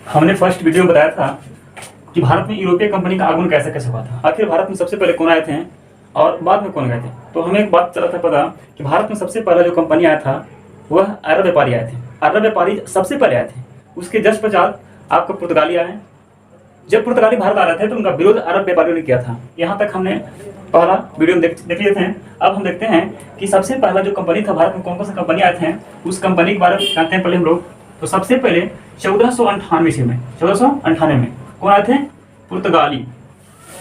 हमने first video में बताया था कि भारत में यूरोपीय कंपनी का आगमन कैसे कैसे हुआ था, आखिर भारत में सबसे पहले कौन आए थे और बाद में कौन गए थे। तो हमें एक बात चला था पता कि भारत में सबसे पहला जो कंपनी आया था वह अरब व्यापारी आए थे। अरब व्यापारी सबसे पहले आए थे, उसके जस्ट पश्चात आपको पुर्तगाली आए। जब पुर्तगाली भारत आ रहे थे तो उनका विरोध अरब व्यापारियों ने किया था। यहाँ तक हमने पहला वीडियो में देख लिए थे। अब हम देखते हैं कि सबसे पहला जो कंपनी था भारत में कौन कौन सी कंपनी आए थे, उस कंपनी के बारे में जानते हैं पहले हम लोग। तो सबसे पहले 1498 ईस्वी में 1498 में कौन आए थे?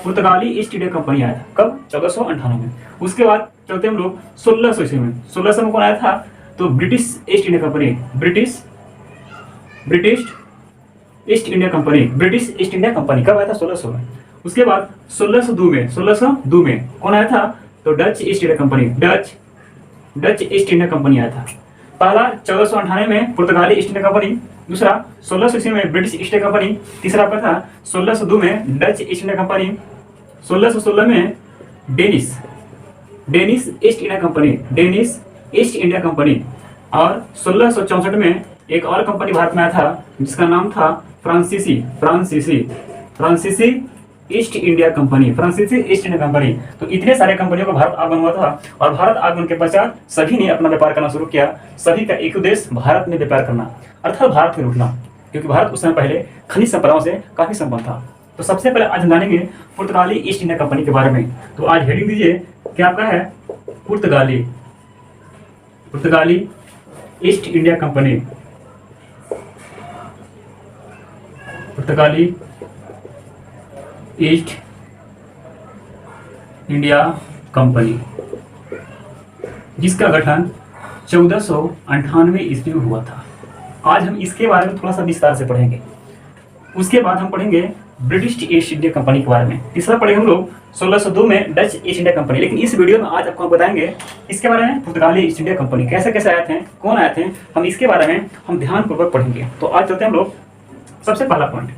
पुर्तगाली ईस्ट इंडिया कंपनी आया था। कब? 1498 में। उसके बाद चलते हम लोग 1600 ईस्वी में। 1600 में कौन आया था? तो British east India company, British east India company कब आया था? 1600 में। उसके बाद 1602 में कौन आया था? तो डच ईस्ट इंडिया कंपनी आया था। पहला 1498 में पुर्तगाली ईस्ट इंडिया कंपनी, दूसरा 1600 ईस्वी में ब्रिटिश ईस्ट इंडिया कंपनी, तीसरा आपका था 1602 में डच ईस्ट इंडिया कंपनी, 1616 में डेनिश ईस्ट इंडिया कंपनी, और 1664 में एक और कंपनी भारत में आया था जिसका नाम था फ्रांसीसी ईस्ट इंडिया कंपनी। तो इतने सारे कंपनियों का भारत आगमन हुआ था, और भारत आगमन के पश्चात सभी ने अपना व्यापार करना शुरू किया। सभी का एक उद्देश्य भारत में व्यापार करना, अर्थात भारत में लूटना, क्योंकि भारत उस समय पहले खनिज संपदाओं से काफी संपन्न था। तो सबसे पहले आज हम जानेंगे पुर्तगाली ईस्ट इंडिया कंपनी के बारे में। तो आज हेडिंग दीजिए क्या आपका है? पुर्तगाली ईस्ट इंडिया कंपनी। पुर्तगाली ईस्ट इंडिया कंपनी, जिसका गठन 1498 ईस्वी में हुआ था। आज हम इसके बारे में थोड़ा सा विस्तार से पढ़ेंगे। उसके बाद हम पढ़ेंगे ब्रिटिश ईस्ट इंडिया कंपनी के बारे में। तीसरा पढ़ेंगे हम लोग 1602 में डच ईस्ट इंडिया कंपनी। लेकिन इस वीडियो में आज आपको बताएंगे इसके बारे में, पुर्तगाली ईस्ट इंडिया कंपनी कैसे कैसे आए थे, कौन आए थे, हम इसके बारे में हम ध्यानपूर्वक पढ़ेंगे। तो आज चलते हैं हम लोग। सबसे पहला पॉइंट,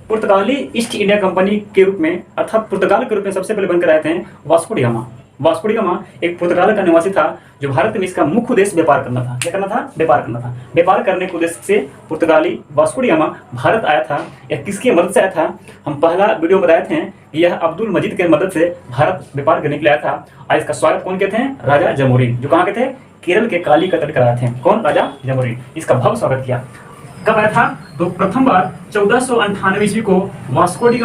पुर्तगाली ईस्ट इंडिया कंपनी के रूप में, अर्थात पुर्तगाल के रूप में सबसे पहले बनकर आए थे Vasco D gamma. Vasco D gamma एक पुर्तगाल का निवासी था जो भारत में, इसका मुख्य उद्देश्य व्यापार करना था। क्या करना था? व्यापार करना था। व्यापार करने के उद्देश्य से पुर्तगाली वास्को डी गामा भारत आया था। यह किसकी मदद से आया था? हम पहला वीडियो में बताए थे कि यह अब्दुल मजीद की मदद से भारत व्यापार करने के लिए आया था। आज इसका स्वागत कौन कहते हैं? राजा जमोरिन, जो कहाँ के थे? केरल के काली का तट कराए थे। कौन? राजा जमोरिन। इसका भव्य स्वागत किया। कब आया था? तो प्रथम बार 1498 ईस्वी को वास्को डी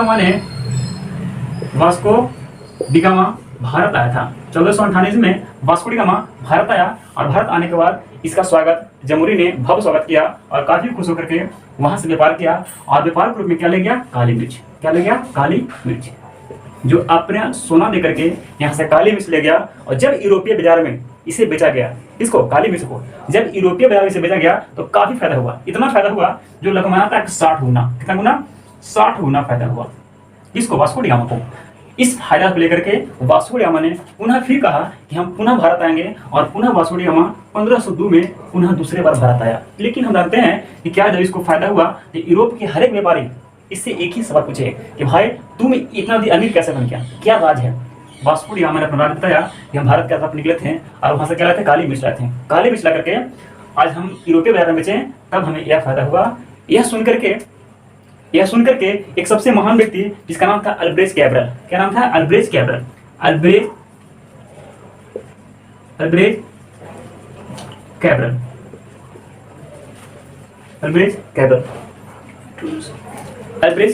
गामा भारत आया था। 1498 में वास्को डी गामा भारत आया, और भारत आने के बाद इसका स्वागत जमुरी ने भव्य स्वागत किया और काफी खुश होकर के वहां से व्यापार किया। और व्यापार के रूप में क्या ले गया? काली मिर्च। क्या ले गया? काली मिर्च, जो अपने सोना देकर के यहाँ से काली मिर्च ले गया। और जब यूरोपीय बाजार में इसे बेचा गया, इसको काली मिर्च को जब यूरोपीय बाजार में इसे बेचा गया तो काफी फायदा हुआ। इतना फायदा हुआ जो लगभग था 60 गुना। कितना गुना? 60 गुना फायदा हुआ। इसको वास्को डी गामा को, इस फायदा को लेकर के वास्को डी गामा ने पुनः फिर कहा कि हम पुनः भारत आएंगे, और पुनः वास्को डी गामा 1502 में पुनः दूसरे बार भारत आया। लेकिन हम जानते हैं कि क्या जब इसको फायदा हुआ तो यूरोप के हर एक व्यापारी इससे एक ही सवाल पूछे कि भाई तुम इतना अमीर कैसे बन गया, क्या राज है? वास्को डी गामा ने अपना राज बताया कि हम भारत के तरफ निकले थे और वहां से क्या लाए थे? काली मिर्च लाए थे। काली मिर्च ला करके आज हम यूरोपीय बाजार में बेचे, तब हमें यह फायदा हुआ। यह सुन करके एक सबसे महान व्यक्ति जिसका नाम था अल्ब्रेच कैब्रल। क्या नाम था? अल्ब्रेच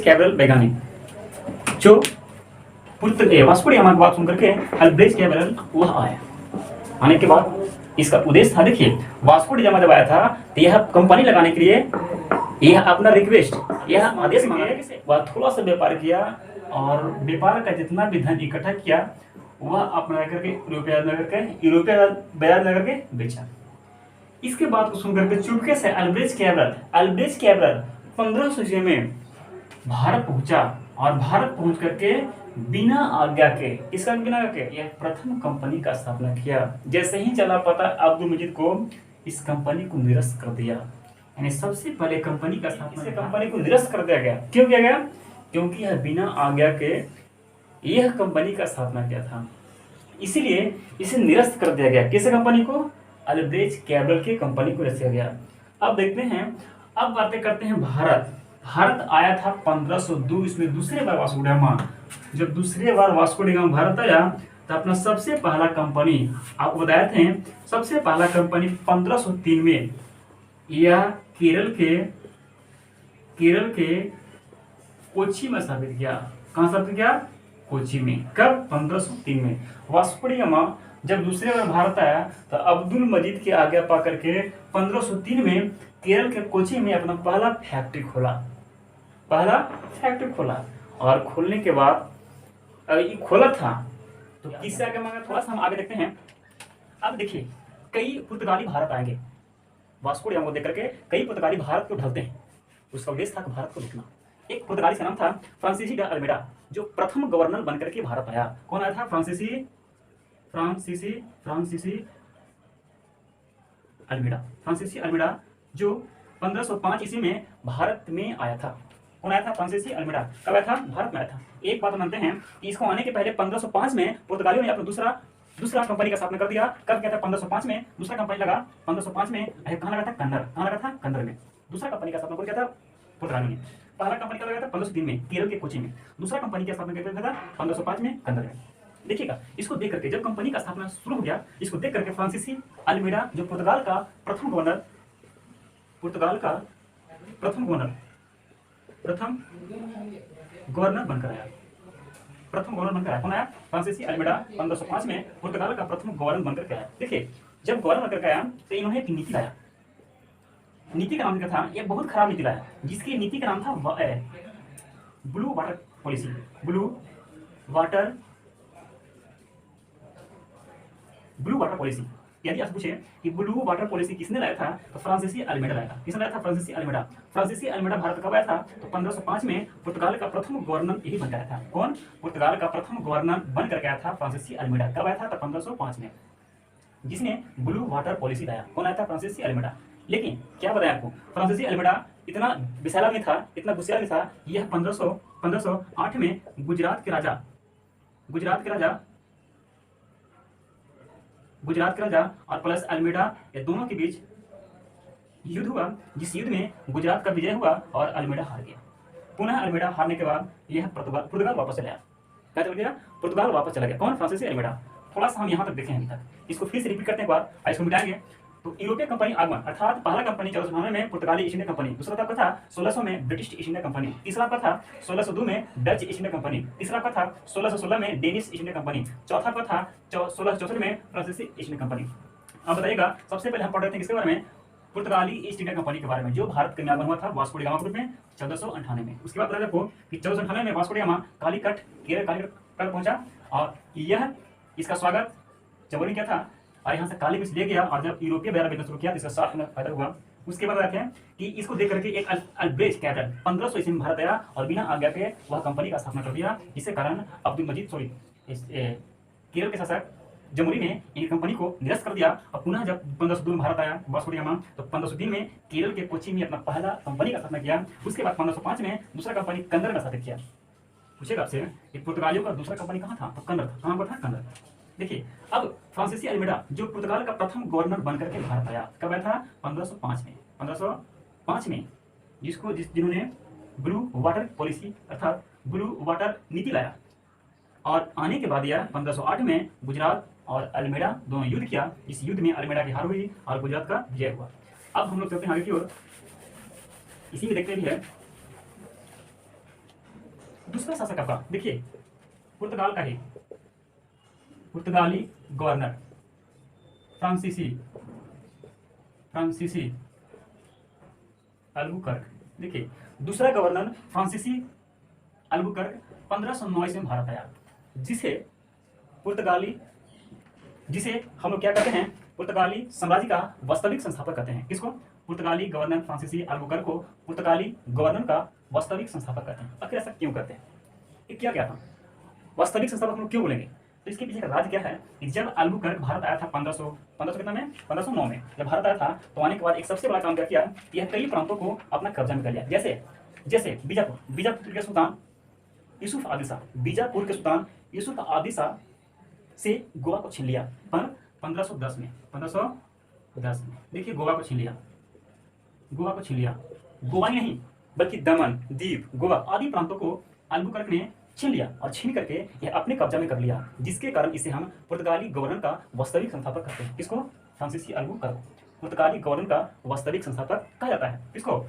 कैब्रल वैज्ञानिक, जो वास्को डी गामा की बात सुन करके अल्ब्रेच कैब्रल वह आया। आने के बाद इसका उद्देश्य था, देखिए वास्को डी गामा जब आया था तो यह कंपनी लगाने के लिए यह अपना रिक्वेस्ट, यह आदेश मांगा, वह थोड़ा सा व्यापार किया, और व्यापार का जितना भी धन इकट्ठा किया वह अपना करके यूरोपीय बाजार में करके बेचा। इसके बाद को सुन करके चुपके से अल्ब्रेच कैब्रल 1500 ईस्वी में भारत पहुंचा, और भारत पहुंच करके बिना आज्ञा के, इसका बिना आज्ञा के यह प्रथम कंपनी का स्थापना किया। जैसे ही चला पता अब्दुल मजीद को इस कंपनी को निरस्त कर दिया। यानी सबसे पहले कंपनी का स्थापना, इस कंपनी को निरस्त कर दिया गया। क्यों किया गया? क्योंकि यह बिना आज्ञा के यह कंपनी का स्थापना किया था, इसीलिए इसे निरस्त कर दिया गया। किस कंपनी को? अल्ब्रेच कैब्रल की कंपनी को निरस्त किया गया। अब देखते हैं, अब बातें करते हैं भारत। भारत आया था 1502 इसमें दूसरे बार वास्को डी गामा। जब दूसरे बार वास्को डी गामा भारत आया तो अपना सबसे पहला कंपनी, आपको बताए थे, सबसे पहला कंपनी 1503 में यह केरल के कोची में स्थापित किया। कहां स्थापित किया? कोची में। कब? 1503 में। वास्को डी गामा जब दूसरे बार भारत आया तो अब्दुल मजीद की आज्ञा पा करके 1503 में केरल के कोची में अपना पहला फैक्ट्री खोला। और खोलने के बाद ये खोला था तो किससे आगे मांगा? थोड़ा सा हम आगे देखते हैं। अब देखिए, कई पुर्तगाली भारत आएंगे, वास्को डी गामा को देख करके कई पुर्तगाली भारत को ढलते हैं। उसका उद्देश्य था भारत को लूटना। एक पुर्तगाली का नाम था फ्रांसीसी डा अल्मेडा, जो प्रथम गवर्नर बनकर के भारत आया। कौन आया था? फ्रांसीसी अल्मेडा, जो 1505 ईस्वी में भारत में आया था। कौन आया था? फ्रांसीसी अल्मेडा। कब आया था? भारत में आया था। एक बात मानते हैं कि इसको आने के पहले 1505 में पुर्तगालियों ने अपना दूसरा कंपनी का स्थापना कर दिया। कब किया था? 1505 में दूसरा कंपनी लगा। 1505 में कहां लगा था? कंदर में। दूसरा कंपनी का स्थापना कौन किया था? पुर्तगालियों ने। पहला कंपनी का लगा था 1503 में केरल के कोची में। दूसरा कंपनी की स्थापना किया था 1505 में कंदर में। देखिएगा, इसको देख करके जब कंपनी का स्थापना शुरू हो गया, इसको देख करके फ्रांसीसी अल्मेडा, जो पुर्तगाल का प्रथम गवर्नर बनकर आया। कौन आया? फ्रांसीसी अल्मेडा 1505 में पुर्तगाल का प्रथम गवर्नर बनकर आया। देखिए, जब गवर्नर बनकर आया तो इन्होंने एक नीति लाया। नीति का नाम क्या था? ये बहुत खराब नीति लाया, जिसकी नीति का नाम था ब्लू वाटर पॉलिसी। यदि आप पूछे कि ब्लू वाटर पॉलिसी किसने लाया था, तो फ्रांसीसी अल्मेडा लाया था। किसने लाया था? फ्रांसीसी अल्मेडा भारत कब आया था? तो 1505 में पुर्तगाल का प्रथम गवर्नर यही बनकर आया था। कौन? पुर्तगाल का प्रथम गवर्नर बनकर आया था फ्रांसीसी अल्मेडा। कब आया था? तो 1505 में, जिसने ब्लू वाटर पॉलिसी लाया। कौन आया था? फ्रांसीसी अल्मेडा। लेकिन क्या बताया आपको, फ्रांसीसी अल्मेडा इतना विशाल आदमी था, इतना गुस्सैल था। यह 1508 में गुजरात के राजा और प्लस अल्मेडा, ये दोनों के बीच युद्ध हुआ, जिस युद्ध में गुजरात का विजय हुआ और अल्मेडा हार गया। पुनः अल्मेडा हारने के बाद यह पुर्तगाल वापस चला गया। क्या चल गया? पुर्तगाल वापस चला गया। कौन? फ्रांसीसी अल्मेडा। थोड़ा सा हम यहाँ तक देखें अभी तक, इसको फिर से रिपीट करने के बाद इसको मिटाएंगे। तो यूरोपीय कंपनी आगमन, अर्थात पहला कंपनी 1499 में पुर्तगाली ईस्ट इंडिया कंपनी, दूसरा आपका था 1600 में ब्रिटिश ईस्ट इंडिया कंपनी, तीसरा आपका था 1602 में डच ईस्ट इंडिया कंपनी, तीसरा आपका था 1616 में डेनिश ईस्ट इंडिया कंपनी, चौथा आपका था 1664 में फ्रांसीसी ईस्ट इंडिया कंपनी। अब बताइएगा, सबसे पहले हम पढ़ रहे थे किसके बारे में? पुर्तगाली ईस्ट इंडिया कंपनी के बारे में, जो भारत के में आगमन हुआ था वास्को डी गामा ग्रुप में 1498 में। उसके बाद बताया आपको कि 1498 में वास्को डी गामा कालीकट पहुंचा और यह इसका स्वागत जमोरी क्या था, और यहाँ से काली मिर्च ले गया। और जब यूरोपीय व्यापार बिजनेस शुरू किया तो इसका 60 में फायदा हुआ। उसके बाद कहते हैं कि इसको देख करके एक अल्ब्रेच कैपिटल 1500 ईस्वी में भारत आया और बिना आज्ञा के वह कंपनी का स्थापना कर दिया, जिसके कारण अब्दुल मजीद केरल के शासक जमुरी ने इन कंपनी को निरस्त कर दिया। और पुनः जब 1502 में भारत आया वास्को डी गामा, तो 1503 में केरल के कोची में अपना पहला कंपनी का स्थापना किया। उसके बाद 1505 में दूसरा कंपनी कंदर में स्थापित किया। पूछेगा आपसे कि पुर्तगालियों का दूसरा कंपनी कहाँ था? तो कंदर था। कहाँ पर था? कंदर। देखिए, अब फ्रांसीसी अल्मेडा, जो पुर्तगाल का प्रथम गवर्नर बनकर के भारत आया, कब आया था? 1505 में, जिन्होंने ब्लू वाटर पॉलिसी अर्थात ब्लू वाटर नीति लाया। और आने के बाद यह 1508 में गुजरात और अल्मेडा दोनों युद्ध किया। इस युद्ध में अल्मेडा की हार हुई और गुजरात का विजय हुआ। अब हम लोग चलते हैं आगे की ओर। इसी में देखते भी है दूसरा शासक आपका, देखिए पुर्तगाल का ही पुर्तगाली गवर्नर फ्रांसीसी अल्बुकर्क। देखिए, दूसरा गवर्नर फ्रांसीसी अल्बुकर्क 1509 में भारत आया, जिसे हम लोग क्या कहते हैं? पुर्तगाली साम्राज्य का वास्तविक संस्थापक कहते हैं। किसको? पुर्तगाली गवर्नर फ्रांसीसी अल्बुकर्क को पुर्तगाली गवर्नर का वास्तविक संस्थापक कहते हैं। आखिर ऐसा क्यों कहते हैं? ये क्या था? वास्तविक संस्थापक हम लोग क्यों बोलेंगे? तो इसके पीछे का राज क्या है कि जब अल्बुकर्क भारत आया था 1509 में जब भारत आया था, तो आने के बाद एक सबसे बड़ा काम क्या किया? यह कई प्रांतों को अपना कब्जा में कर लिया। जैसे बीजापुर के सुल्तान यूसुफ आदिल शाह से गोवा को छीन लिया। पर 1510 में देखिए गोवा को छीन लिया। गोवा नहीं, बल्कि दमन, दीव, गोवा आदि प्रांतों को अल्बुकर्क ने छीन लिया और छीन करके यह अपने कब्जा में कर लिया, जिसके कारण इसे हम पुर्तगाली गवर्नर का वास्तविक संस्थापक कहते हैं। किसको? फ्रांसीसी अल्बुकर्क पुर्तगाली गवर्नर का वास्तविक संस्थापक कहा जाता है। किसको?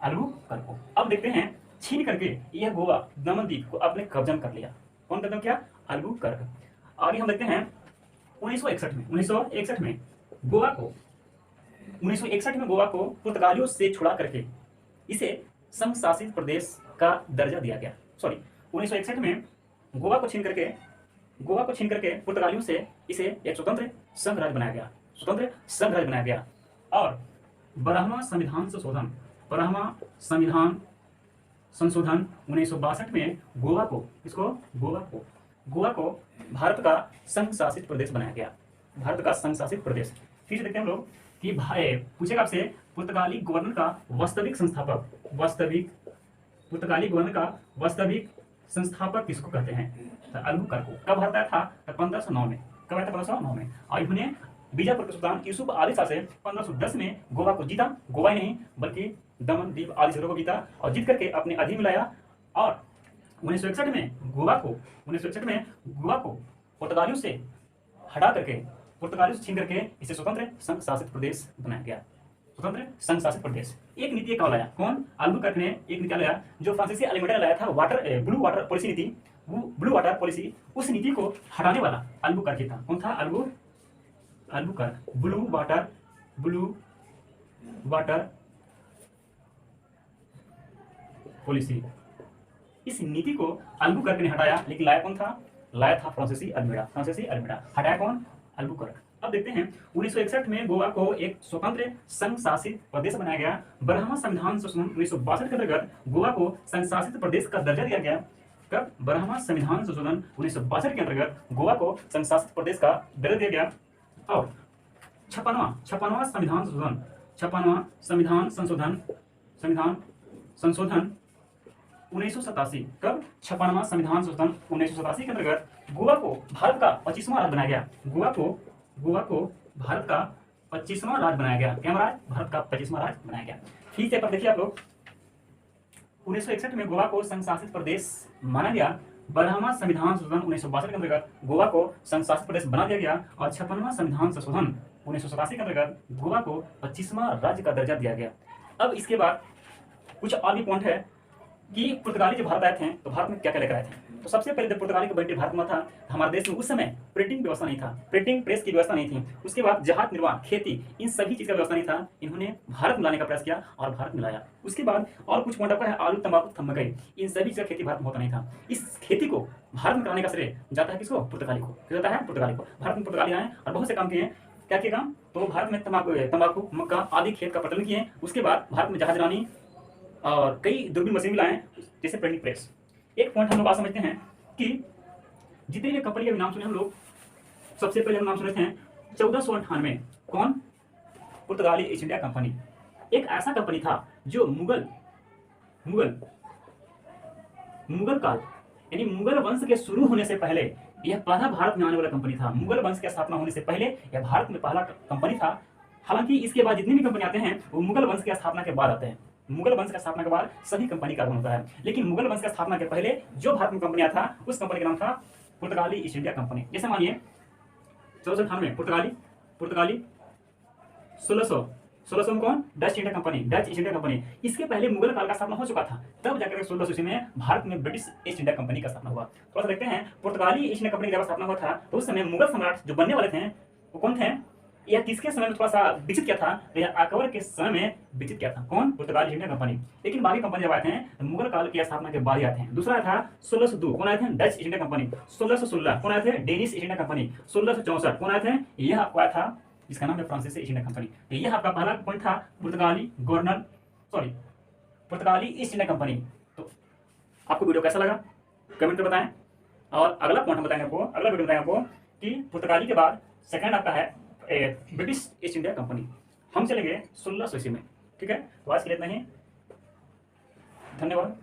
अल्बुकर्क को। अब देखते हैं छीन करके यह गोवा, दमन द्वीप को अपने कब्जा में कर लिया। कौन कदम किया? अल्बुकर्क। आगे हम देखते हैं 1961 में गोवा को 1961 में गोवा को पुर्तगालियों से छुड़ा करके इसे संघ शासित प्रदेश का दर्जा दिया गया। सॉरी, 1961 में गोवा को छीन करके पुर्तगालियों से इसे एक स्वतंत्र संघ राज्य बनाया गया। और 12वां संविधान संशोधन 1962 में गोवा को भारत का संघ शासित प्रदेश बनाया गया। भारत का संघ शासित प्रदेश। फिर से देखते हैं हम लोग कि पूछेगा आपसे पुर्तगाली गवर्नर का वास्तविक संस्थापक किसको कहते हैं? तो अल्बुकर्क को। कब भारत आया था? तो 1509 में। कब आया था? 1509 में। और इन्होंने बीजापुर के सुल्तान यूसुफ आदिल शाह से 1510 में गोवा को जीता। गोवा ही नहीं बल्कि दमन, दीव आदि शहरों को जीता और जीत करके अपने अधीन में लाया। और 1961 में गोवा को पुर्तगालियों से हटा करके, पुर्तगालियों से छीन करके इसे स्वतंत्र संघ शासित प्रदेश बनाया गया। स्वतंत्र संघ शासित प्रदेश। एक नीति का लाया। कौन? अल्बुकर्क ने एक नीति लाया जो फ्रांसीसी अल्मेडा लाया था, ब्लू वाटर पॉलिसी नीति। वो ब्लू वाटर पॉलिसी, उस नीति को हटाने वाला अल्बुकर्क ही था। कौन था? अल्बुकर्क। ब्लू वाटर पॉलिसी, इस नीति को अल्बुकर्क ने हटाया, लेकिन लाया कौन था? लाया था फ्रांसीसी अल्मेडा। हटाया कौन? अल्बुकर्क। अब देखते हैं 1961 में गोवा को एक स्वतंत्र संघ शासित प्रदेश बनाया गया। 12वां संविधान संशोधन 1962 के अंतर्गत गोवा को संघ शासित प्रदेश का दर्जा दिया गया। कब? 12वां संविधान संशोधन 1962 के अंतर्गत गोवा को संघ शासित प्रदेश का दर्जा दिया गया। और 56वां संविधान संशोधन 1987। कब? 56वां संविधान संशोधन 1987 के अंतर्गत गोवा को भारत का 25वां राज्य बनाया गया। गोवा को भारत का 25वां राज्य बनाया गया। क्या राज्य? भारत का 25वां राज्य बनाया गया। ठीक है, पर देखिए आप लोग 1961 में गोवा को संघ शासित प्रदेश माना गया। 12वां संविधान संशोधन 1962 के अंतर्गत गोवा को संघ शासित प्रदेश बना दिया गया। और 56वां संविधान संशोधन 1987 के अंतर्गत गोवा को 25वां राज्य का दर्जा दिया गया। अब इसके बाद कुछ और भी पॉइंट है कि पुर्तगाली जब भारत आए थे तो भारत में क्या क्या लेकर आए थे। तो सबसे पहले जब पुर्तगाली का एंट्री भारत में था, हमारे देश में उस समय प्रिंटिंग व्यवस्था नहीं था, प्रिंटिंग प्रेस की व्यवस्था नहीं थी। उसके बाद जहाज निर्माण, खेती, इन सभी चीज का व्यवस्था नहीं था। इन्होंने भारत में लाने का प्रयास किया और भारत में लाया। उसके बाद और कुछ पॉइंट आपका है, आलू, तंबाकू, मकई, इन सभी चीज का खेती भारत में होता नहीं था। इस खेती को भारत में कराने का श्रेय जाता है किसको? पुर्तगाली को। जाता है पुर्तगाली को। भारत में पुर्तगाली आए और बहुत से काम किए। क्या किए काम? तो भारत में तंबाकू, मक्का आदि खेत का प्रचलन किए। उसके बाद भारत में जहाज रानी और कई दूरबीन मशीन भी लाए, जैसे प्रिंटिंग प्रेस। एक पॉइंट हम लोग बात समझते हैं कि जितने भी कंपनी के नाम सुने हम लोग, सबसे पहले हम नाम सुने थे 1498। कौन? पुर्तगाली ईस्ट इंडिया कंपनी। एक ऐसा कंपनी था जो मुगल काल यानी मुगल वंश के शुरू होने से पहले यह पहला भारत में आने वाला कंपनी था। मुगल वंश की स्थापना होने से पहले यह भारत में पहला कंपनी था। हालांकि इसके बाद जितनी भी कंपनी आते हैं वो मुगल वंश की स्थापना के बाद आते हैं। मुगल वंश का स्थापना के बाद सभी कंपनी का आगमन होता है, लेकिन मुगल वंश का स्थापना के पहले जो भारत में कंपनी आया था उस कंपनी का नाम था पुर्तगाली ईस्ट इंडिया कंपनी। जैसे मानिए 1498 में पुर्तगाली 1600 में कौन? Dutch east India company. इसके पहले मुगल काल का स्थापना हो चुका था, तब जाकर 1600 ईस्वी में भारत में ब्रिटिश ईस्ट इंडिया कंपनी का स्थापना हुआ। थोड़ा सा देखते हैं पुर्तगाली ईस्ट इंडिया कंपनी का जब स्थापना हुआ था तो उस समय मुगल सम्राट जो बनने वाले थे वो कौन थे? यह किसके समय में थोड़ा सा विकसित किया था? तो यह अकबर के समय में विकसित किया था। कौन? पुर्तगाली ईस्ट इंडिया कंपनी। लेकिन बाकी कंपनी जब आए थे तो मुगल काल की स्थापना के बाद आए थे। दूसरा था 1602। कौन आए थे? Dutch east India company. 1616 कौन आए थे? Danish east India company. 1664 कौन आए थे? यह आपको आया था जिसका नाम है फ्रांसीसी ईस्ट इंडिया कंपनी। तो यह आपका पहला पॉइंट था पुर्तगाली ईस्ट इंडिया कंपनी। तो आपको वीडियो कैसा लगा कमेंट में बताएं। और अगला पॉइंट हम बताएंगे आपको, अगला वीडियो बताएंगे आपको कि पुर्तगाली के बाद सेकंड आपका है ब्रिटिश ईस्ट इंडिया कंपनी। हम चलेंगे 1600 ईस्वी में। ठीक है, तो आज के लिए इतना ही। धन्यवाद।